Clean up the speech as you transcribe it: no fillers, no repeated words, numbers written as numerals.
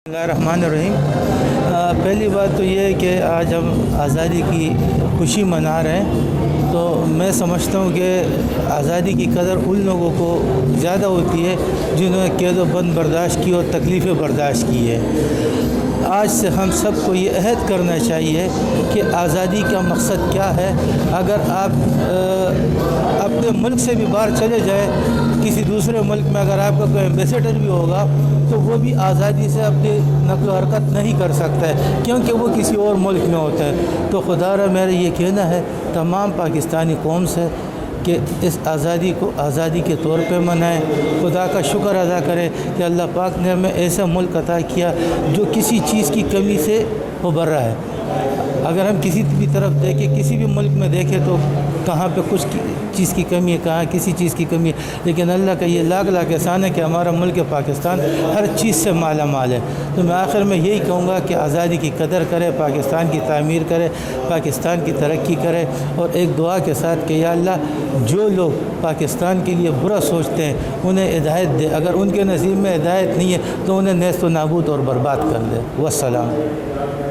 बिस्मिल्लाहिर्रहमानिर्रहीम। पहली बात तो ये है कि आज हम आज़ादी की खुशी मना रहे हैं, तो मैं समझता हूँ कि आज़ादी की कदर उन लोगों को ज़्यादा होती है जिन्होंने कैद व बंद बर्दाश्त की और तकलीफ़ें बर्दाश्त की है। आज से हम सबको ये अहद करना चाहिए कि आज़ादी का मकसद क्या है। अगर आप अपने मुल्क से भी बाहर चले जाए, किसी दूसरे मुल्क में अगर आपका कोई एम्बेसडर भी होगा तो वो भी आज़ादी से अपनी नक़्ल हरकत नहीं कर सकता है, क्योंकि वो किसी और मुल्क में होता है। तो खुदारा मेरा ये कहना है तमाम पाकिस्तानी कौम से कि इस आज़ादी को आज़ादी के तौर पे मनाएं, खुदा का शुक्र अदा करें कि अल्लाह पाक ने हमें ऐसा मुल्क अता किया जो किसी चीज़ की कमी से उभर रहा है। अगर हम किसी भी तरफ देखें, किसी भी मुल्क में देखें तो कहाँ पे कुछ चीज़ की कमी है, कहाँ किसी चीज़ की कमी है, लेकिन अल्लाह का ये लाख लाख एहसान है कि हमारा मुल्क पाकिस्तान हर चीज़ से माला माल है। तो मैं आखिर में यही कहूँगा कि आज़ादी की कदर करें, पाकिस्तान की तामीर करें, पाकिस्तान की तरक्की करें, और एक दुआ के साथ कि या अल्लाह जो लोग पाकिस्तान के लिए बुरा सोचते हैं उन्हें हिदायत दे, अगर उनके नसीब में हिदायत नहीं है तो उन्हें नेस्त व नाबूद और बर्बाद कर दे। वस्सलाम।